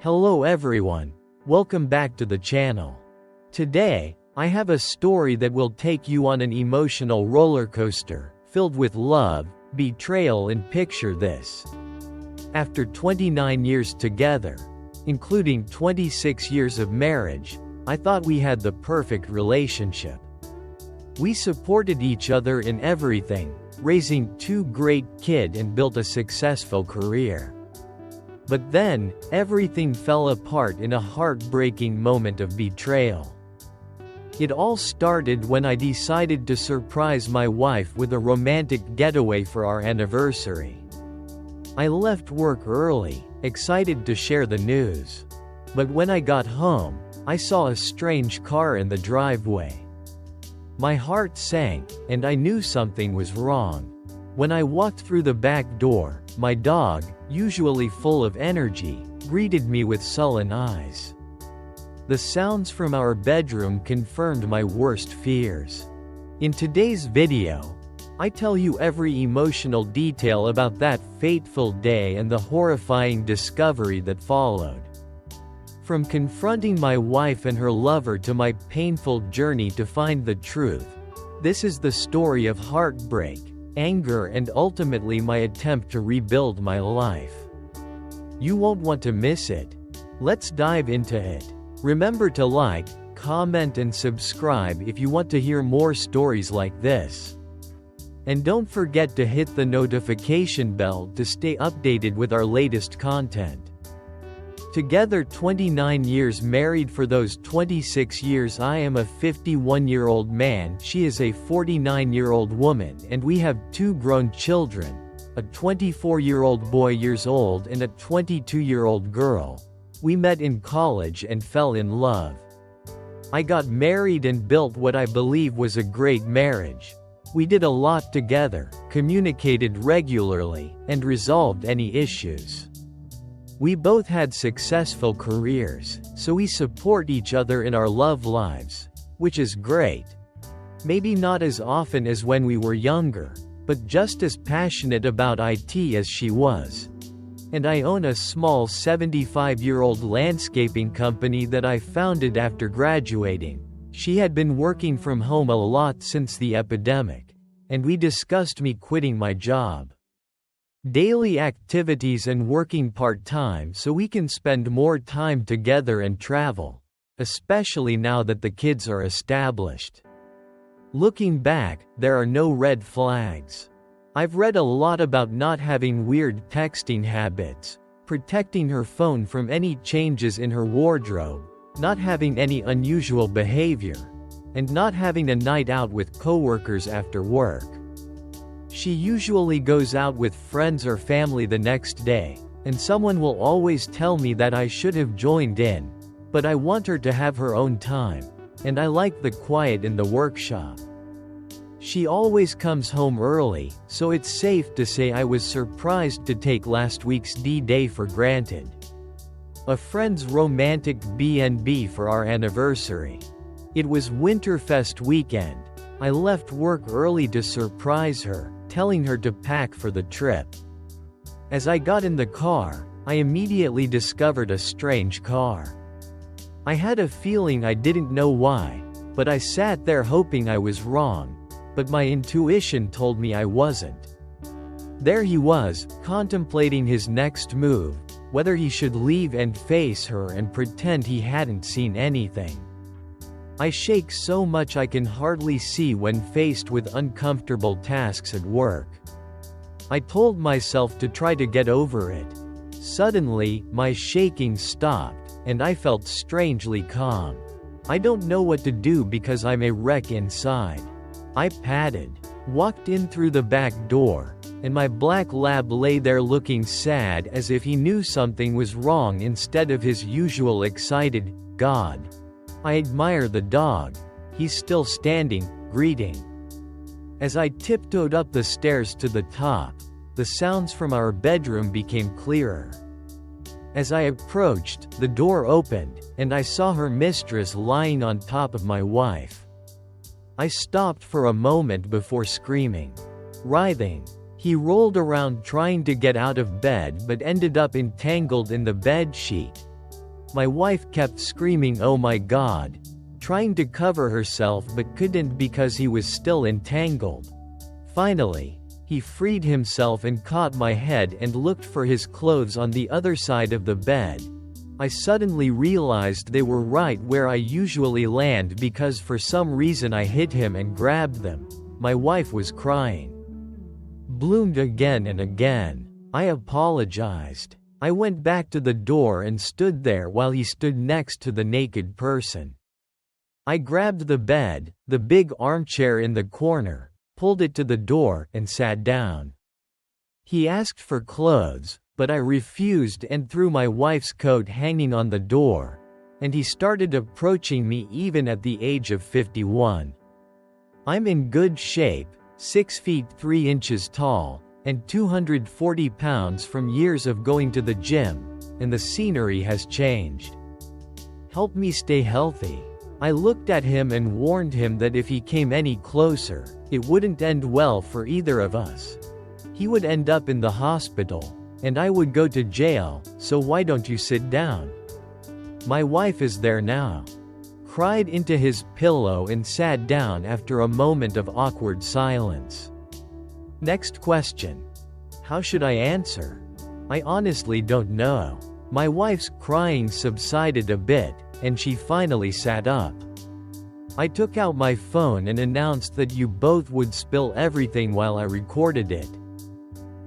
Hello everyone, welcome back to the channel. Today, I have a story that will take you on an emotional roller coaster, filled with love, betrayal and picture this. After 29 years together, including 26 years of marriage, I thought we had the perfect relationship. We supported each other in everything, raising two great kids and built a successful career. But then, everything fell apart in a heartbreaking moment of betrayal. It all started when I decided to surprise my wife with a romantic getaway for our anniversary. I left work early, excited to share the news. But when I got home, I saw a strange car in the driveway. My heart sank, and I knew something was wrong. When I walked through the back door, my dog, usually full of energy, greeted me with sullen eyes. The sounds from our bedroom confirmed my worst fears. In today's video, I tell you every emotional detail about that fateful day and the horrifying discovery that followed. From confronting my wife and her lover to my painful journey to find the truth, this is the story of heartbreak, anger and ultimately my attempt to rebuild my life. You won't want to miss it. Let's dive into it. Remember to like, comment and subscribe if you want to hear more stories like this. And don't forget to hit the notification bell to stay updated with our latest content. Together 29 years married. For those 26 years I am a 51-year-old man, she is a 49-year-old woman, and we have two grown children, a 24-year-old boy years old and a 22-year-old girl. We met in college and fell in love. I got married and built what I believe was a great marriage. We did a lot together, communicated regularly, and resolved any issues. We both had successful careers, so we support each other in our love lives, which is great. Maybe not as often as when we were younger, but just as passionate about IT as she was. And I own a small 75-year-old landscaping company that I founded after graduating. She had been working from home a lot since the epidemic, and we discussed me quitting my job. Daily activities and working part-time so we can spend more time together and travel, especially now that the kids are established. Looking back, there are no red flags. I've read a lot about not having weird texting habits, protecting her phone from any changes in her wardrobe, not having any unusual behavior, and not having a night out with coworkers after work. She usually goes out with friends or family the next day, and someone will always tell me that I should have joined in, but I want her to have her own time, and I like the quiet in the workshop. She always comes home early, so it's safe to say I was surprised to take last week's D-Day for granted. A friend's romantic B&B for our anniversary. It was Winterfest weekend. I left work early to surprise her, telling her to pack for the trip. As I got in the car, I immediately discovered a strange car. I had a feeling, I didn't know why, but I sat there hoping I was wrong, but my intuition told me I wasn't. There he was, contemplating his next move, whether he should leave and face her and pretend he hadn't seen anything. I shake so much I can hardly see when faced with uncomfortable tasks at work. I told myself to try to get over it. Suddenly, my shaking stopped, and I felt strangely calm. I don't know what to do because I'm a wreck inside. I padded, walked in through the back door, and my black lab lay there looking sad as if he knew something was wrong instead of his usual excited, "God." I admire the dog. He's still standing, greeting. As I tiptoed up the stairs to the top, the sounds from our bedroom became clearer. As I approached, the door opened, and I saw her mistress lying on top of my wife. I stopped for a moment before screaming. Writhing, he rolled around trying to get out of bed but ended up entangled in the bed sheet. My wife kept screaming, "Oh my God," trying to cover herself but couldn't because he was still entangled. Finally, he freed himself and caught my head and looked for his clothes on the other side of the bed. I suddenly realized they were right where I usually land because for some reason I hit him and grabbed them. My wife was crying. Bloomed again and again. I apologized. I went back to the door and stood there while he stood next to the naked person. I grabbed the bed, the big armchair in the corner, pulled it to the door, and sat down. He asked for clothes, but I refused and threw my wife's coat hanging on the door, and he started approaching me even at the age of 51. I'm in good shape, 6 feet 3 inches tall, and 240 pounds from years of going to the gym, and the scenery has changed. Help me stay healthy. I looked at him and warned him that if he came any closer, it wouldn't end well for either of us. He would end up in the hospital, and I would go to jail, so why don't you sit down? My wife is there now. Cried into his pillow and sat down after a moment of awkward silence. Next question. How should I answer? I honestly don't know. My wife's crying subsided a bit, and she finally sat up. I took out my phone and announced that you both would spill everything while I recorded it.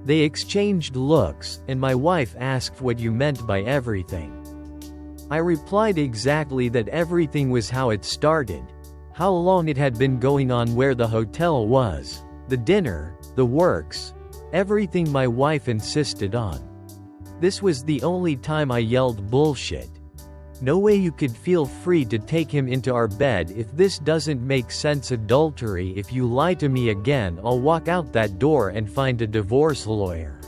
They exchanged looks, and my wife asked what you meant by everything. I replied exactly that everything was how it started, how long it had been going on, where the hotel was, the dinner, the works, everything my wife insisted on. This was the only time I yelled bullshit. No way you could feel free to take him into our bed if this doesn't make sense. Adultery. If you lie to me again, I'll walk out that door and find a divorce lawyer.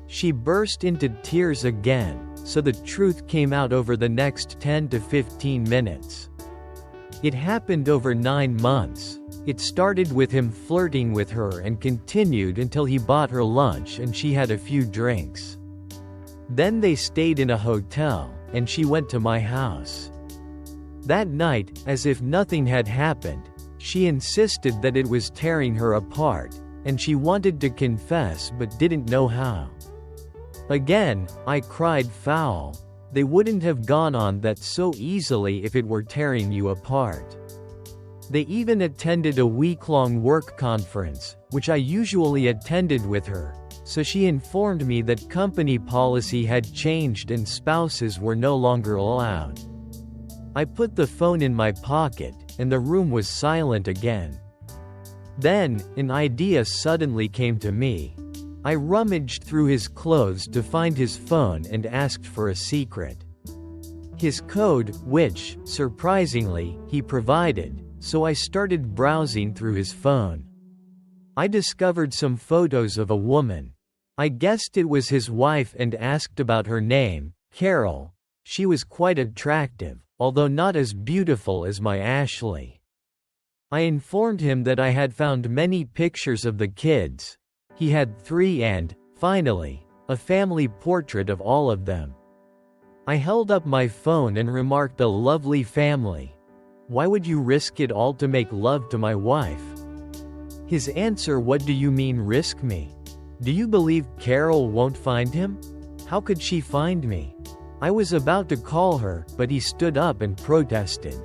She burst into tears again, so the truth came out over the next 10 to 15 minutes. It happened over 9 months. It started with him flirting with her and continued until he bought her lunch and she had a few drinks. Then they stayed in a hotel, and she went to my house. That night, as if nothing had happened, she insisted that it was tearing her apart, and she wanted to confess but didn't know how. Again, I cried foul. They wouldn't have gone on that so easily if it were tearing you apart. They even attended a week-long work conference, which I usually attended with her, so she informed me that company policy had changed and spouses were no longer allowed. I put the phone in my pocket, and the room was silent again. Then, an idea suddenly came to me. I rummaged through his clothes to find his phone and asked for a secret. His code, which, surprisingly, he provided, so I started browsing through his phone. I discovered some photos of a woman. I guessed it was his wife and asked about her name, Carol. She was quite attractive, although not as beautiful as my Ashley. I informed him that I had found many pictures of the kids. He had 3 and, finally, a family portrait of all of them. I held up my phone and remarked, "A lovely family. Why would you risk it all to make love to my wife?" His answer, "What do you mean risk me? Do you believe Carol won't find him? How could she find me?" I was about to call her, but he stood up and protested.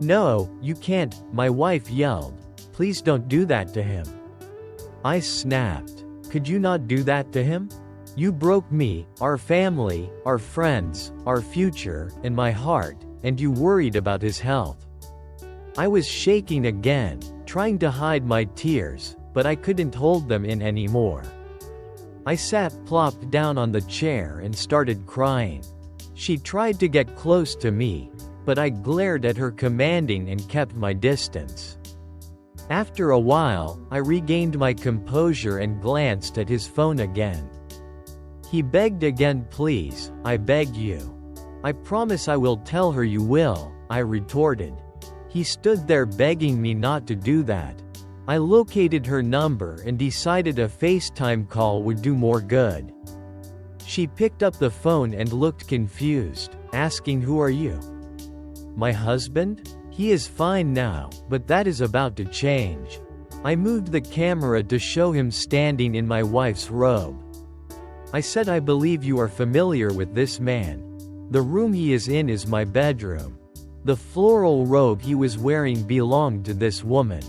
"No, you can't," my wife yelled. "Please don't do that to him." I snapped. "Could you not do that to him? You broke me, our family, our friends, our future, and my heart, and you worried about his health." I was shaking again, trying to hide my tears, but I couldn't hold them in anymore. I sat plopped down on the chair and started crying. She tried to get close to me, but I glared at her commanding and kept my distance. After a while, I regained my composure and glanced at his phone again. He begged again. "Please, I beg you. I promise I will tell her you will," I retorted. He stood there begging me not to do that. I located her number and decided a FaceTime call would do more good. She picked up the phone and looked confused, asking, "Who are you?" "My husband? He is fine now, but that is about to change." I moved the camera to show him standing in my wife's robe. I said, "I believe you are familiar with this man. The room he is in is my bedroom. The floral robe he was wearing belonged to this woman."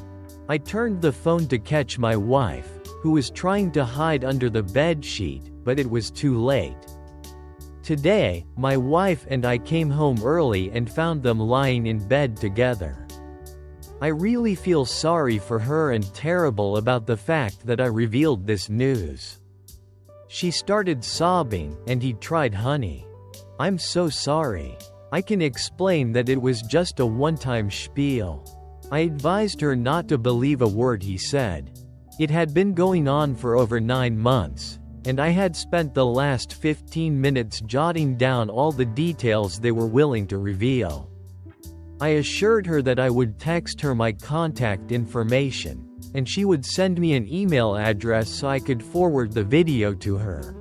I turned the phone to catch my wife, who was trying to hide under the bedsheet, but it was too late. Today, my wife and I came home early and found them lying in bed together. I really feel sorry for her and terrible about the fact that I revealed this news. She started sobbing, and he tried, "Honey, I'm so sorry. I can explain that it was just a one-time spiel." I advised her not to believe a word he said. It had been going on for over 9 months, and I had spent the last 15 minutes jotting down all the details they were willing to reveal. I assured her that I would text her my contact information, and she would send me an email address so I could forward the video to her.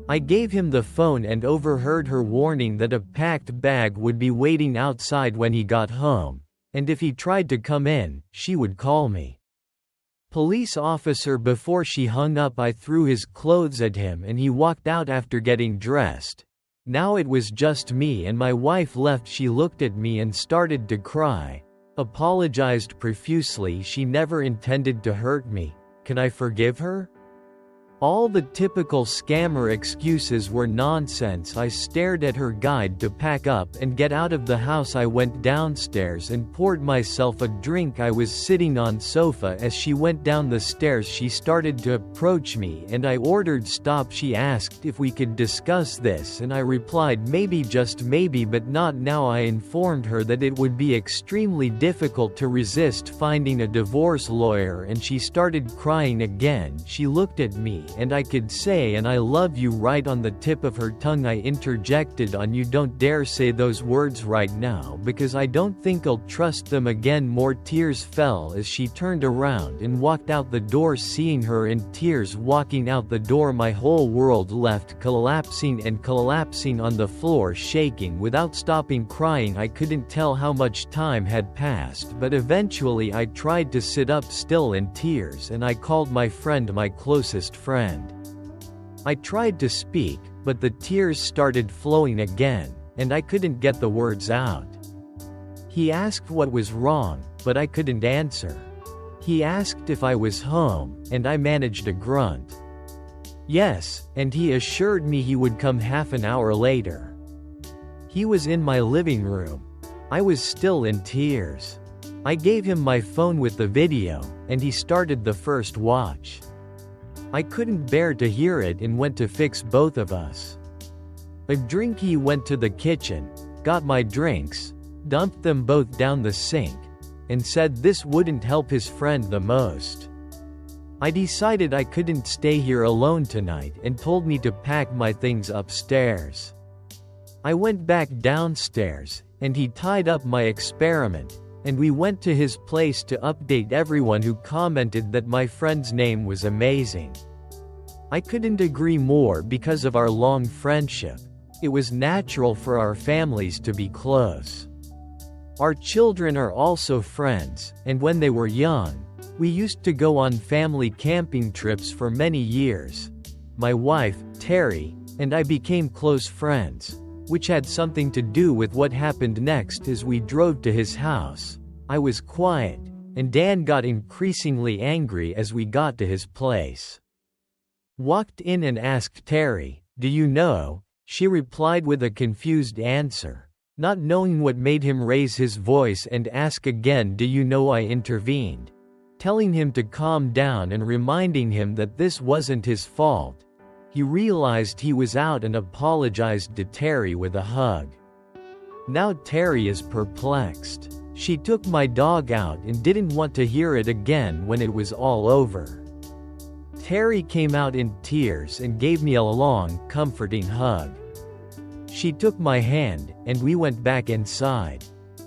I gave him the phone and overheard her warning that a packed bag would be waiting outside when he got home, and if he tried to come in, she would call me. Police officer, before she hung up, I threw his clothes at him and he walked out after getting dressed. Now it was just me and my wife left. She looked at me and started to cry. Apologized profusely. She never intended to hurt me. Can I forgive her? All the typical scammer excuses were nonsense. I stared at her guide to pack up and get out of the house. I went downstairs and poured myself a drink. I was sitting on sofa as she went down the stairs. She started to approach me and I ordered stop. She asked if we could discuss this and I replied maybe, just maybe, but not now. I informed her that it would be extremely difficult to resist finding a divorce lawyer and she started crying again. She looked at me and I could say "and I love you" right on the tip of her tongue. I interjected on "You don't dare say those words right now because I don't think I'll trust them again." More tears fell as she turned around and walked out the door. Seeing her in tears walking out the door, my whole world left collapsing on the floor, shaking without stopping crying. I couldn't tell how much time had passed, but eventually I tried to sit up, still in tears, and I called my friend, my closest friend. I tried to speak, but the tears started flowing again, and I couldn't get the words out. He asked what was wrong, but I couldn't answer. He asked if I was home, and I managed a grunt. Yes, and he assured me he would come half an hour later. He was in my living room. I was still in tears. I gave him my phone with the video, and he started the first watch. I couldn't bear to hear it and went to fix both of us a drink. He went to the kitchen, got my drinks, dumped them both down the sink, and said this wouldn't help his friend the most. I decided I couldn't stay here alone tonight and told me to pack my things upstairs. I went back downstairs, and he tied up my experiment, and we went to his place to update everyone who commented that my friend's name was amazing. I couldn't agree more. Because of our long friendship, it was natural for our families to be close. Our children are also friends, and when they were young, we used to go on family camping trips for many years. My wife, Terry, and I became close friends, which had something to do with what happened next. As we drove to his house, I was quiet, and Dan got increasingly angry as we got to his place. Walked in and asked Terry, "Do you know?" She replied with a confused answer, not knowing what made him raise his voice and ask again, "Do you know?" I intervened, telling him to calm down and reminding him that this wasn't his fault. He realized he was out and apologized to Terry with a hug. Now Terry is perplexed. She took my dog out and didn't want to hear it again when it was all over. Terry came out in tears and gave me a long, comforting hug. She took my hand, and we went back inside.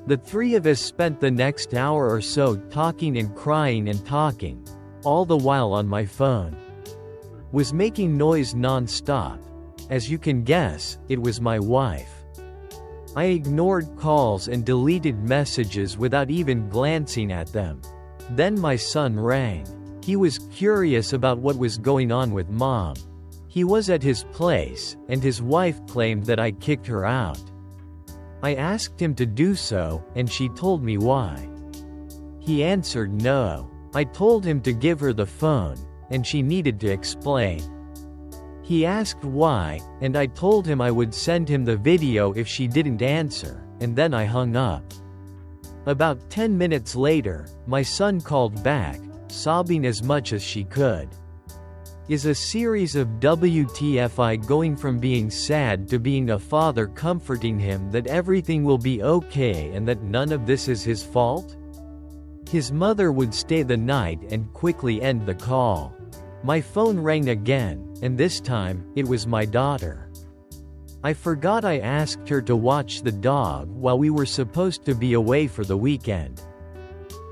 The three of us spent the next hour or so talking and crying and talking, all the while on my phone. Was making noise non-stop. As you can guess, it was my wife. I ignored calls and deleted messages without even glancing at them. Then my son rang. He was curious about what was going on with Mom. He was at his place, and his wife claimed that I kicked her out. I asked him to do so, and she told me why. He answered no. I told him to give her the phone, and she needed to explain. He asked why, and I told him I would send him the video if she didn't answer, and then I hung up. About 10 minutes later, my son called back, sobbing as much as she could. Is a series of WTFI going from being sad to being a father comforting him that everything will be okay and that none of this is his fault? His mother would stay the night and quickly end the call. My phone rang again, and this time, it was my daughter. I forgot I asked her to watch the dog while we were supposed to be away for the weekend.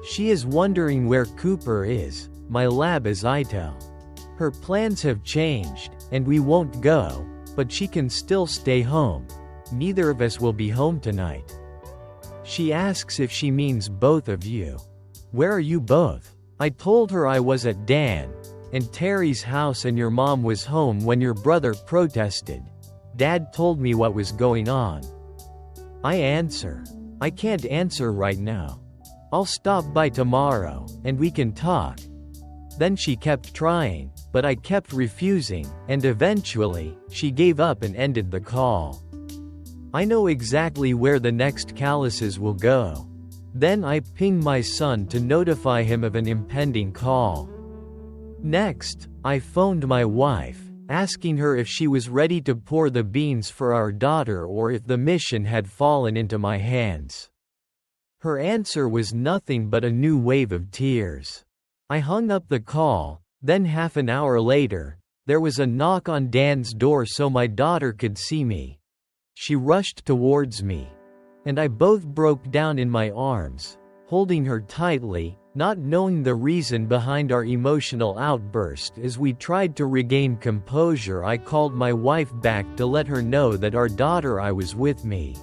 She is wondering where Cooper is, my lab as I tell. Her plans have changed, and we won't go, but she can still stay home. Neither of us will be home tonight. She asks if she means both of you. Where are you both? I told her I was at Dan and Terry's house and your mom was home when your brother protested. Dad told me what was going on. I answer. I can't answer right now. I'll stop by tomorrow, and we can talk. Then she kept trying, but I kept refusing, and eventually, she gave up and ended the call. I know exactly where the next calluses will go. Then I ping my son to notify him of an impending call. Next, I phoned my wife, asking her if she was ready to pour the beans for our daughter or if the mission had fallen into my hands. Her answer was nothing but a new wave of tears. I hung up the call, then half an hour later, there was a knock on Dan's door so my daughter could see me. She rushed towards me, and I both broke down in my arms, holding her tightly, not knowing the reason behind our emotional outburst. As we tried to regain composure, I called my wife back to let her know that our daughter I was with me.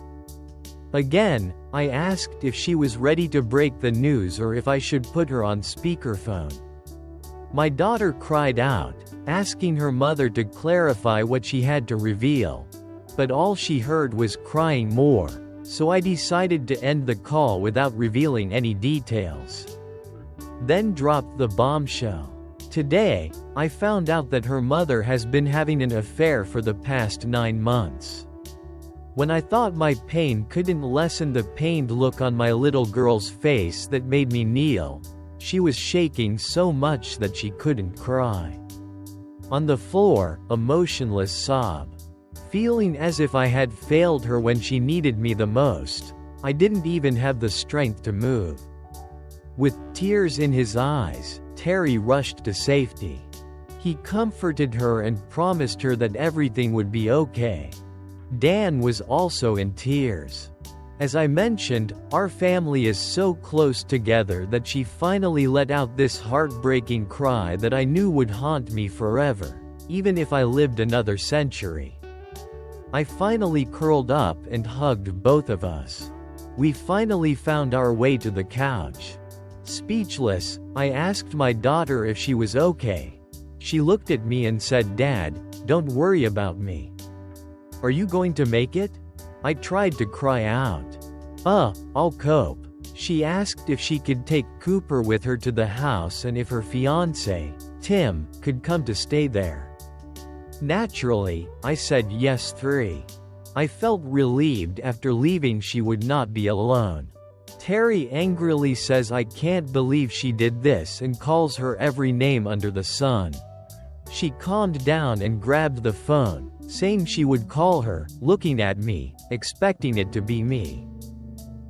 Again, I asked if she was ready to break the news or if I should put her on speakerphone. My daughter cried out, asking her mother to clarify what she had to reveal. But all she heard was crying more, so I decided to end the call without revealing any details. Then dropped the bombshell. Today, I found out that her mother has been having an affair for the past 9 months. When I thought my pain couldn't lessen the pained look on my little girl's face that made me kneel, she was shaking so much that she couldn't cry. On the floor, a motionless sob. Feeling as if I had failed her when she needed me the most, I didn't even have the strength to move. With tears in his eyes, Terry rushed to safety. He comforted her and promised her that everything would be okay. Dan was also in tears. As I mentioned, our family is so close together that she finally let out this heartbreaking cry that I knew would haunt me forever, even if I lived another century. I finally curled up and hugged both of us. We finally found our way to the couch. Speechless, I asked my daughter if she was okay. She looked at me and said, "Dad, don't worry about me. Are you going to make it?" I tried to cry out. I'll cope." She asked if she could take Cooper with her to the house and if her fiancé, Tim, could come to stay there. Naturally, I said yes. 3. I felt relieved after leaving she would not be alone. Terry angrily says I can't believe she did this and calls her every name under the sun. She calmed down and grabbed the phone, saying she would call her, looking at me, expecting it to be me.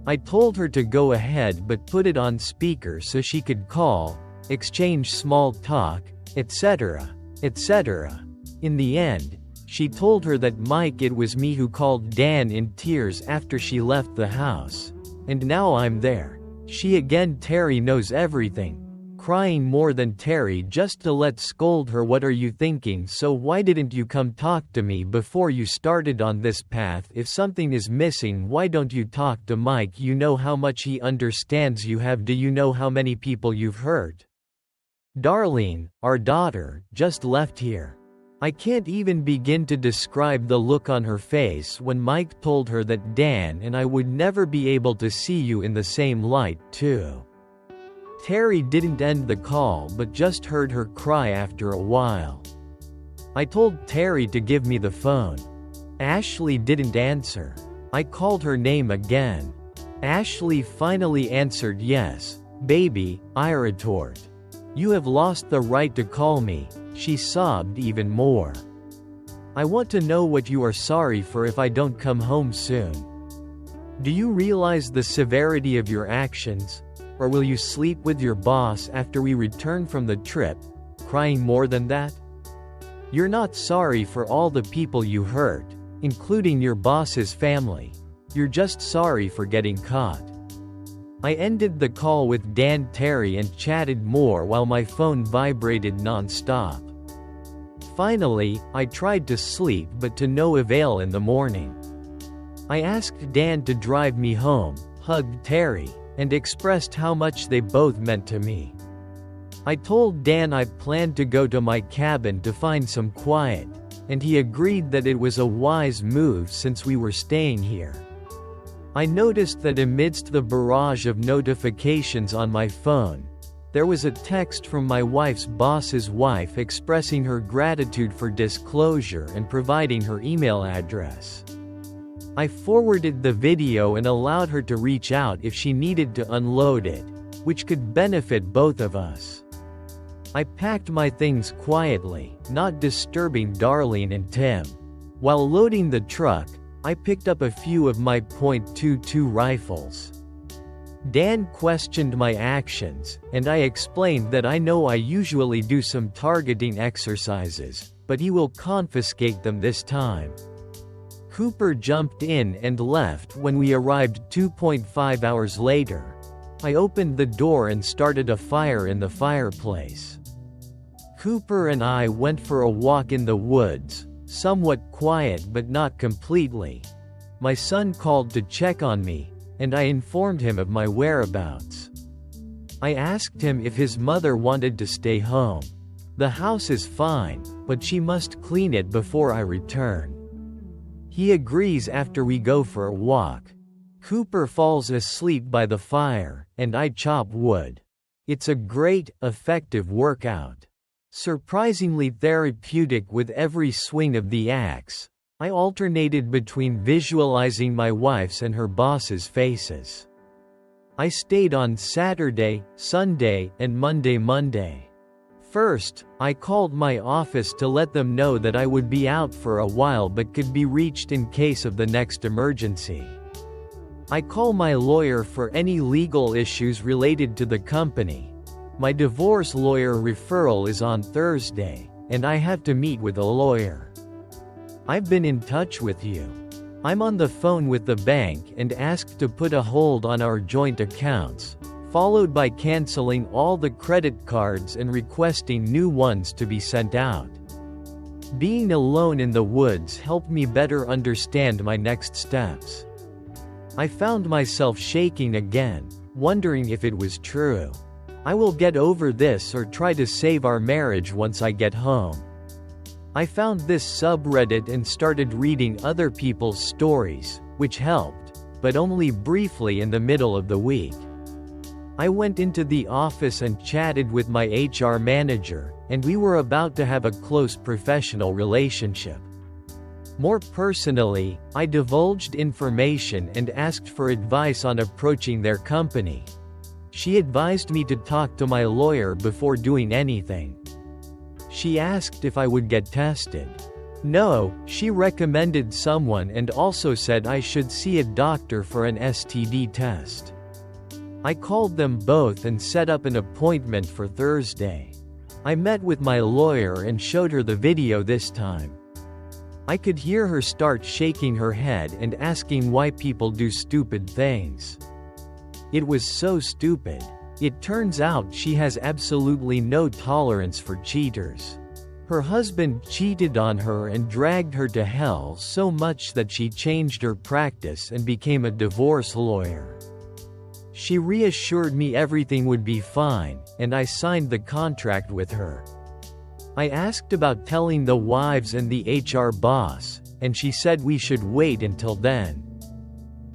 I told her to go ahead but put it on speaker so she could call, exchange small talk, etc., etc. In the end, she told her that it was me who called Dan in tears after she left the house. And now I'm there. She again. Terry knows everything. crying more than Terry just to let scold her. What are you thinking? So why didn't you come talk to me before you started on this path? If something is missing, why don't you talk to Mike? You know how much he understands you have. Do you know how many people you've hurt? Darlene, our daughter, just left here. I can't even begin to describe the look on her face when Mike told her that Dan and I would never be able to see you in the same light, too. Terry didn't end the call but just heard her cry after a while. I told Terry to give me the phone. Ashley didn't answer. I called her name again. Ashley finally answered yes. Baby, I retort. You have lost the right to call me. She sobbed even more. I want to know what you are sorry for if I don't come home soon. Do you realize the severity of your actions? Or will you sleep with your boss after we return from the trip, crying more than that? You're not sorry for all the people you hurt, including your boss's family. You're just sorry for getting caught. I ended the call with Dan Terry and chatted more while my phone vibrated non-stop. Finally, I tried to sleep but to no avail. In the morning, I asked Dan to drive me home, hugged Terry, and expressed how much they both meant to me. I told Dan I planned to go to my cabin to find some quiet, and he agreed that it was a wise move since we were staying here. I noticed that amidst the barrage of notifications on my phone, there was a text from my wife's boss's wife expressing her gratitude for disclosure and providing her email address. I forwarded the video and allowed her to reach out if she needed to unload it, which could benefit both of us. I packed my things quietly, not disturbing Darlene and Tim. While loading the truck, I picked up a few of my .22 rifles. Dan questioned my actions, and I explained that I know I usually do some targeting exercises, but he will confiscate them this time. Cooper jumped in and left when we arrived 2.5 hours later. I opened the door and started a fire in the fireplace. Cooper and I went for a walk in the woods, somewhat quiet but not completely. My son called to check on me, and I informed him of my whereabouts. I asked him if his mother wanted to stay home. The house is fine, but she must clean it before I return. He agrees after we go for a walk. Cooper falls asleep by the fire, and I chop wood. It's a great, effective workout. Surprisingly therapeutic with every swing of the axe. I alternated between visualizing my wife's and her boss's faces. I stayed on Saturday, Sunday, and Monday. First, I called my office to let them know that I would be out for a while but could be reached in case of the next emergency. I call my lawyer for any legal issues related to the company. My divorce lawyer referral is on Thursday, and I have to meet with a lawyer. I've been in touch with you. I'm on the phone with the bank and asked to put a hold on our joint accounts, followed by canceling all the credit cards and requesting new ones to be sent out. Being alone in the woods helped me better understand my next steps. I found myself shaking again, wondering if it was true. I will get over this or try to save our marriage once I get home. I found this subreddit and started reading other people's stories, which helped, but only briefly in the middle of the week. I went into the office and chatted with my HR manager, and we were about to have a close professional relationship. More personally, I divulged information and asked for advice on approaching their company. She advised me to talk to my lawyer before doing anything. She asked if I would get tested. No, she recommended someone and also said I should see a doctor for an STD test. I called them both and set up an appointment for Thursday. I met with my lawyer and showed her the video this time. I could hear her start shaking her head and asking why people do stupid things. It was so stupid. It turns out she has absolutely no tolerance for cheaters. Her husband cheated on her and dragged her to hell so much that she changed her practice and became a divorce lawyer. She reassured me everything would be fine, and I signed the contract with her. I asked about telling the wives and the HR boss, and she said we should wait until then.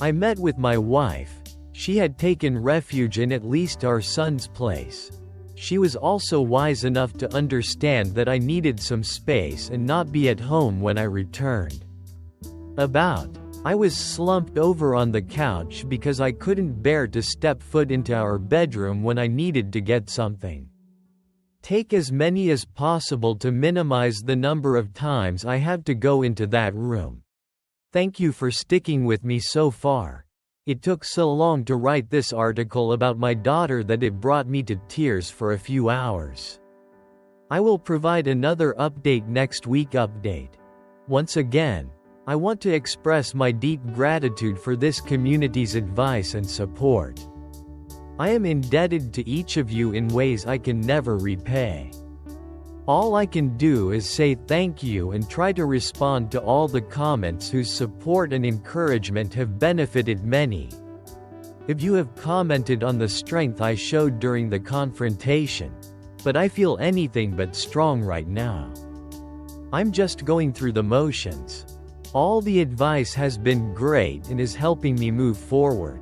I met with my wife. She had taken refuge in at least our son's place. She was also wise enough to understand that I needed some space and not be at home when I returned. I was slumped over on the couch because I couldn't bear to step foot into our bedroom when I needed to get something. Take as many as possible to minimize the number of times I have to go into that room. Thank you for sticking with me so far. It took so long to write this article about my daughter that it brought me to tears for a few hours. I will provide another update next week. Once again, I want to express my deep gratitude for this community's advice and support. I am indebted to each of you in ways I can never repay. All I can do is say thank you and try to respond to all the comments whose support and encouragement have benefited many. If you have commented on the strength I showed during the confrontation, but I feel anything but strong right now. I'm just going through the motions. All the advice has been great and is helping me move forward.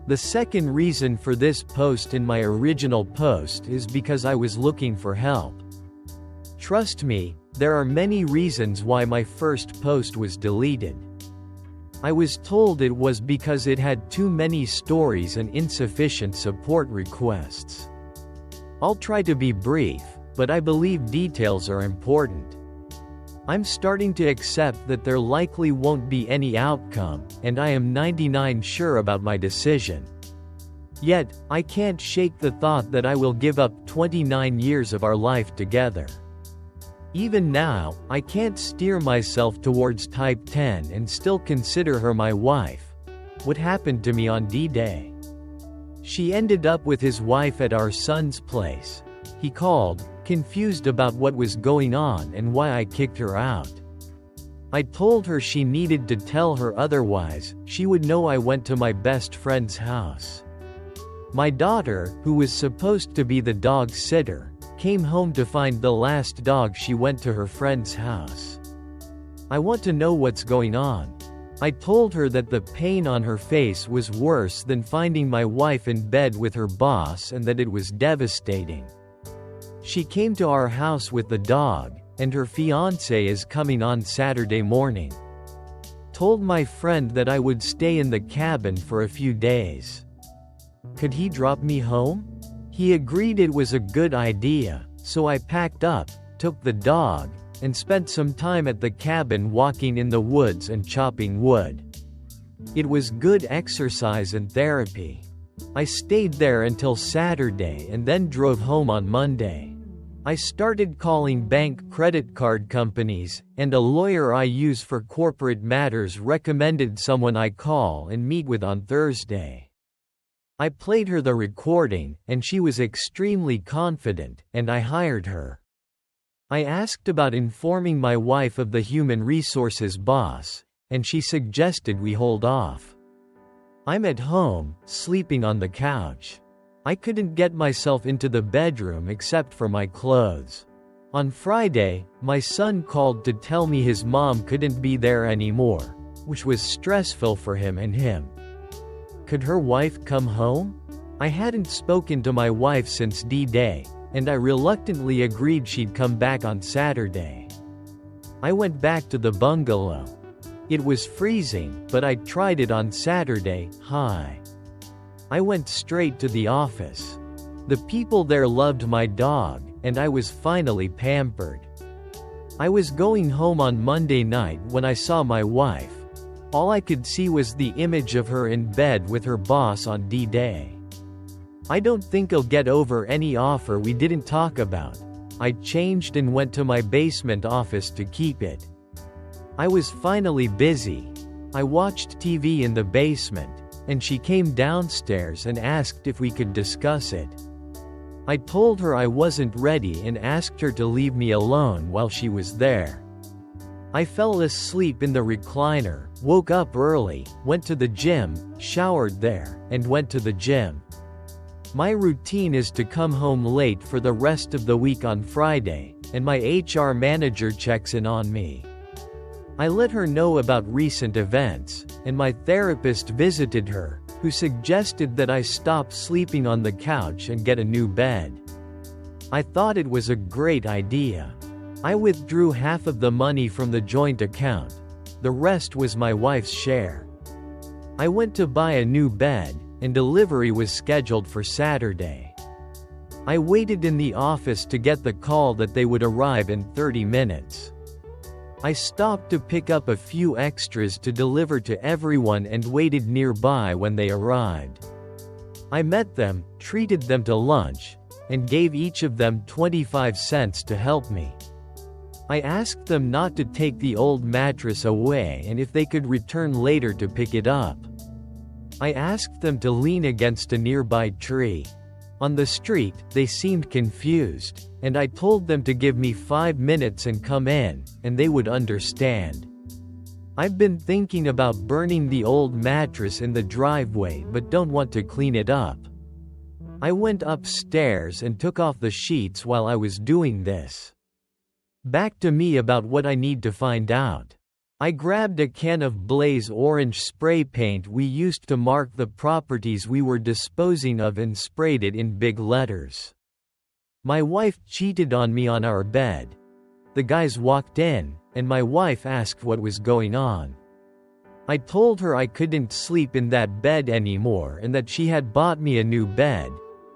The second reason for this post in my original post is because I was looking for help. Trust me, there are many reasons why my first post was deleted. I was told it was because it had too many stories and insufficient support requests. I'll try to be brief, but I believe details are important. I'm starting to accept that there likely won't be any outcome, and I am 99% sure about my decision. Yet, I can't shake the thought that I will give up 29 years of our life together. Even now, I can't steer myself towards type 10 and still consider her my wife. What happened to me on D-Day? She ended up with his wife at our son's place. He called, confused about what was going on and why I kicked her out. I told her she needed to tell her otherwise, she would know I went to my best friend's house. My daughter, who was supposed to be the dog sitter, came home to find the last dog. She went to her friend's house. I want to know what's going on. I told her that the pain on her face was worse than finding my wife in bed with her boss and that it was devastating. She came to our house with the dog, and her fiancé is coming on Saturday morning. Told my friend that I would stay in the cabin for a few days. Could he drop me home? He agreed it was a good idea, so I packed up, took the dog, and spent some time at the cabin walking in the woods and chopping wood. It was good exercise and therapy. I stayed there until Saturday and then drove home on Monday. I started calling bank credit card companies, and a lawyer I use for corporate matters recommended someone I call and meet with on Thursday. I played her the recording, and she was extremely confident, and I hired her. I asked about informing my wife of the human resources boss, and she suggested we hold off. I'm at home, sleeping on the couch. I couldn't get myself into the bedroom except for my clothes. On Friday, my son called to tell me his mom couldn't be there anymore, which was stressful for him and him. Could her wife come home? I hadn't spoken to my wife since D-Day, and I reluctantly agreed she'd come back on Saturday. I went back to the bungalow. It was freezing, but I tried it on Saturday. I went straight to the office. The people there loved my dog, and I was finally pampered. I was going home on Monday night when I saw my wife. All I could see was the image of her in bed with her boss on D-Day. I don't think I'll get over any offer we didn't talk about. I changed and went to my basement office to keep it. I was finally busy. I watched TV in the basement. and she came downstairs and asked if we could discuss it. I told her I wasn't ready and asked her to leave me alone while she was there. I fell asleep in the recliner, woke up early, went to the gym, showered there, and went to the gym. My routine is to come home late for the rest of the week on Friday, and my HR manager checks in on me. I let her know about recent events, and my therapist visited her, who suggested that I stop sleeping on the couch and get a new bed. I thought it was a great idea. I withdrew half of the money from the joint account. The rest was my wife's share. I went to buy a new bed, and delivery was scheduled for Saturday. I waited in the office to get the call that they would arrive in 30 minutes. I stopped to pick up a few extras to deliver to everyone and waited nearby when they arrived. I met them, treated them to lunch, and gave each of them 25 cents to help me. I asked them not to take the old mattress away and if they could return later to pick it up. I asked them to lean against a nearby tree. On the street, they seemed confused, and I told them to give me 5 minutes and come in, and they would understand. I've been thinking about burning the old mattress in the driveway but don't want to clean it up. I went upstairs and took off the sheets while I was doing this. Back to me about what I need to find out. I grabbed a can of Blaze orange spray paint we used to mark the properties we were disposing of and sprayed it in big letters. My wife cheated on me on our bed. The guys walked in, and my wife asked what was going on. I told her I couldn't sleep in that bed anymore and that she had bought me a new bed.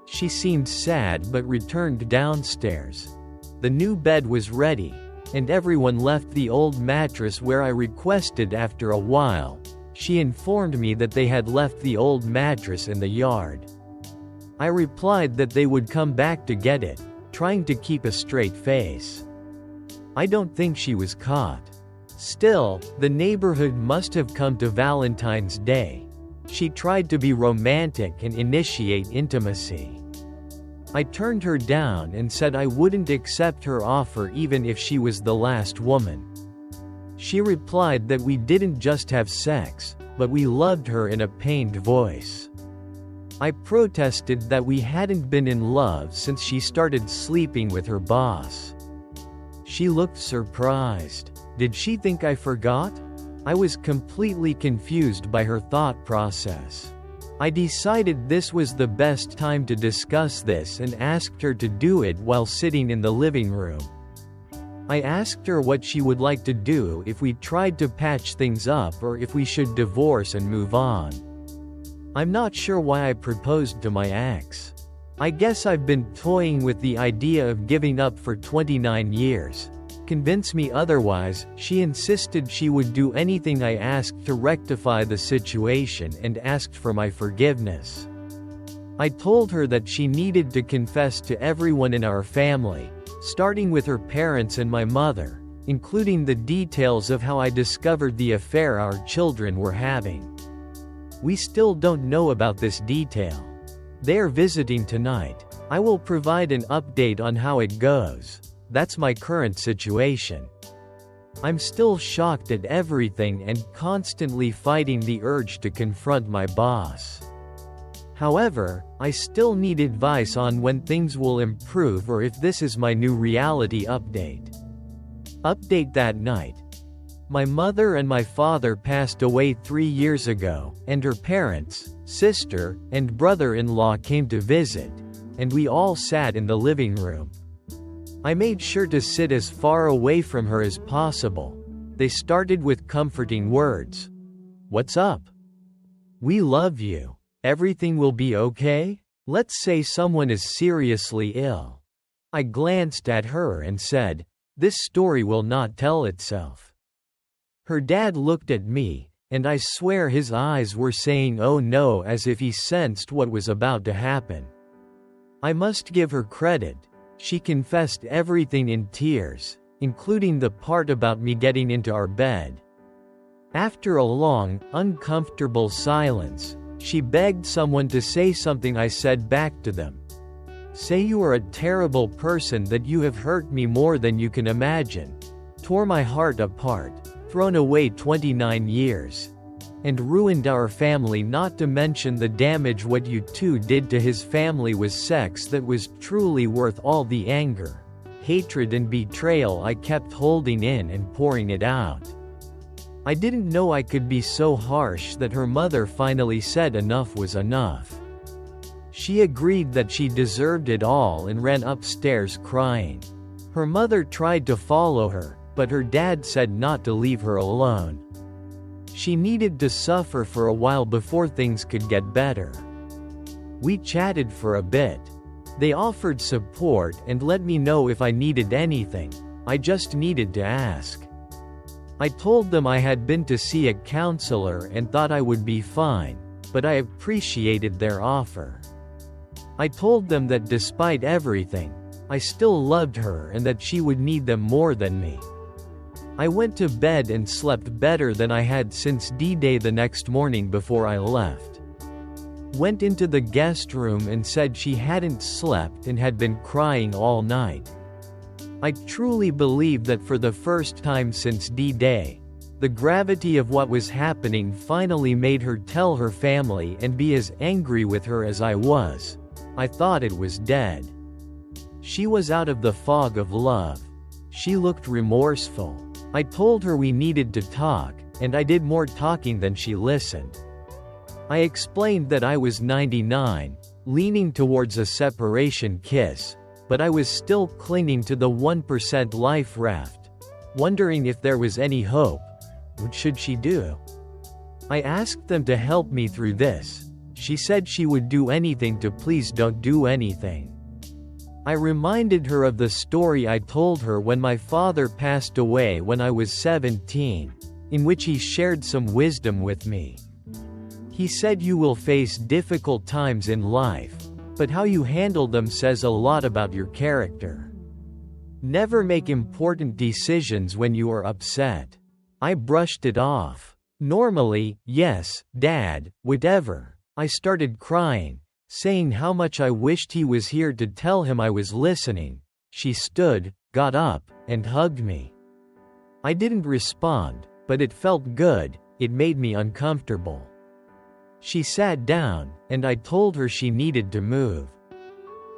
She seemed sad but returned downstairs. The new bed was ready, and everyone left the old mattress where I requested. After a while, she informed me that they had left the old mattress in the yard. I replied that they would come back to get it, trying to keep a straight face. I don't think she was caught. Still, the neighborhood must have come to Valentine's Day. She tried to be romantic and initiate intimacy. I turned her down and said I wouldn't accept her offer even if she was the last woman. She replied that we didn't just have sex, but we loved her in a pained voice. I protested that we hadn't been in love since she started sleeping with her boss. She looked surprised. Did she think I forgot? I was completely confused by her thought process. I decided this was the best time to discuss this and asked her to do it while sitting in the living room. I asked her what she would like to do if we tried to patch things up or if we should divorce and move on. I'm not sure why I proposed to my ex. I guess I've been toying with the idea of giving up for 29 years. Convince me otherwise. She insisted she would do anything I asked to rectify the situation and asked for my forgiveness. I told her that she needed to confess to everyone in our family, starting with her parents and my mother, including the details of how I discovered the affair our children were having. We still don't know about this detail. They are visiting tonight. I will provide an update on how it goes. That's my current situation. I'm still shocked at everything and constantly fighting the urge to confront my boss. However, I still need advice on when things will improve or if this is my new reality update. Update that night. My mother and my father passed away 3 years ago, and her parents, sister, and brother-in-law came to visit, and we all sat in the living room. I made sure to sit as far away from her as possible. They started with comforting words. "What's up? We love you. Everything will be okay? Let's say someone is seriously ill." I glanced at her and said, "This story will not tell itself." Her dad looked at me, and I swear his eyes were saying "oh no" as if he sensed what was about to happen. I must give her credit. She confessed everything in tears, including the part about me getting into our bed. After a long, uncomfortable silence, She begged someone to say something. I said back to them. Say you are a terrible person, that you have hurt me more than you can imagine. Tore my heart apart. Thrown away 29 years. And ruined our family, not to mention the damage what you two did to his family was sex that was truly worth all the anger, hatred and betrayal I kept holding in and pouring it out. I didn't know I could be so harsh that her mother finally said enough was enough. She agreed that she deserved it all and ran upstairs crying. Her mother tried to follow her, but her dad said not to leave her alone. She needed to suffer for a while before things could get better. We chatted for a bit. They offered support and let me know if I needed anything. I just needed to ask. I told them I had been to see a counselor and thought I would be fine, but I appreciated their offer. I told them that despite everything, I still loved her and that she would need them more than me. I went to bed and slept better than I had since D-Day. The next morning before I left, went into the guest room and said she hadn't slept and had been crying all night. I truly believe that for the first time since D-Day, the gravity of what was happening finally made her tell her family and be as angry with her as I was. I thought it was dead. She was out of the fog of love. She looked remorseful. I told her we needed to talk, and I did more talking than she listened. I explained that I was 99, leaning towards a separation kiss, but I was still clinging to the 1% life raft, wondering if there was any hope. What should she do? I asked them to help me through this. She said she would do anything to please don't do anything. I reminded her of the story I told her when my father passed away when I was 17, in which he shared some wisdom with me. He said you will face difficult times in life, but how you handle them says a lot about your character. Never make important decisions when you are upset. I brushed it off. Normally, yes, Dad, whatever. I started crying, saying how much I wished he was here to tell him I was listening. She stood, got up, and hugged me. I didn't respond, but it felt good. It made me uncomfortable. She sat down, and I told her she needed to move.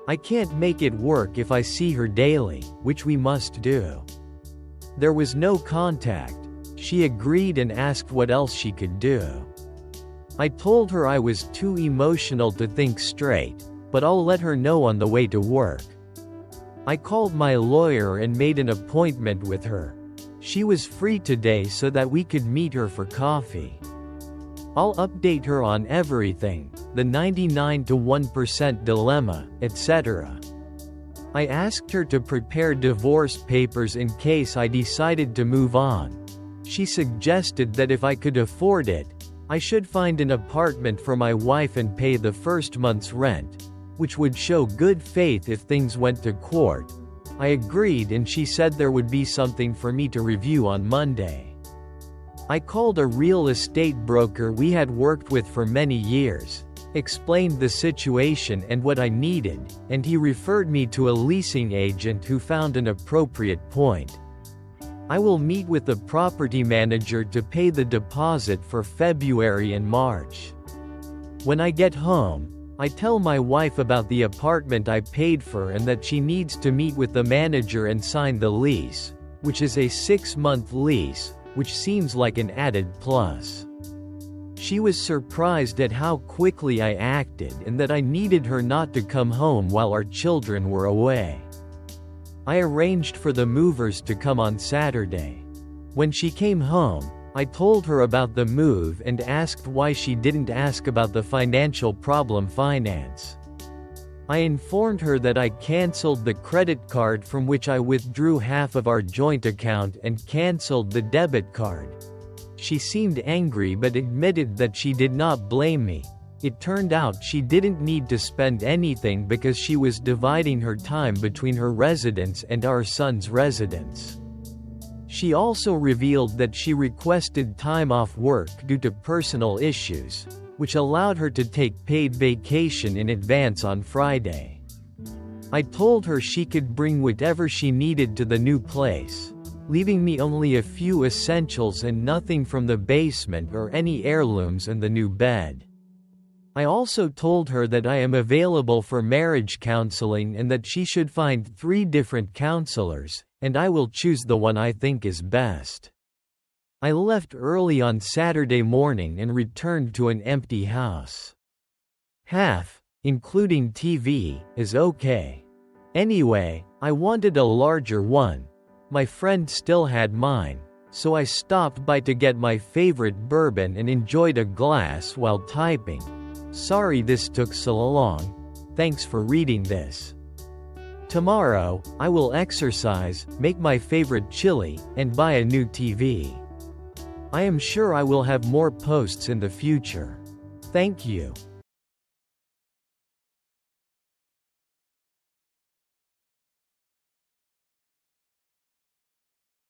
I can't make it work if I see her daily, which we must do. There was no contact. She agreed and asked what else she could do. I told her I was too emotional to think straight, but I'll let her know on the way to work. I called my lawyer and made an appointment with her. She was free today so that we could meet her for coffee. I'll update her on everything, the 99 to 1% dilemma, etc. I asked her to prepare divorce papers in case I decided to move on. She suggested that if I could afford it, I should find an apartment for my wife and pay the first month's rent, which would show good faith if things went to court. I agreed and she said there would be something for me to review on Monday. I called a real estate broker we had worked with for many years, explained the situation and what I needed, and he referred me to a leasing agent who found an appropriate point. I will meet with the property manager to pay the deposit for February and March. When I get home, I tell my wife about the apartment I paid for and that she needs to meet with the manager and sign the lease, which is a 6-month lease, which seems like an added plus. She was surprised at how quickly I acted and that I needed her not to come home while our children were away. I arranged for the movers to come on Saturday. When she came home, I told her about the move and asked why she didn't ask about the financial problem finance. I informed her that I canceled the credit card from which I withdrew half of our joint account and canceled the debit card. She seemed angry but admitted that she did not blame me. It turned out she didn't need to spend anything because she was dividing her time between her residence and our son's residence. She also revealed that she requested time off work due to personal issues, which allowed her to take paid vacation in advance on Friday. I told her she could bring whatever she needed to the new place, leaving me only a few essentials and nothing from the basement or any heirlooms in the new bed. I also told her that I am available for marriage counseling and that she should find 3 different counselors, and I will choose the one I think is best. I left early on Saturday morning and returned to an empty house. Half, including TV, is okay. Anyway, I wanted a larger one. My friend still had mine, so I stopped by to get my favorite bourbon and enjoyed a glass while typing. Sorry this took so long. Thanks for reading this. Tomorrow, I will exercise, make my favorite chili, and buy a new TV. I am sure I will have more posts in the future. Thank you.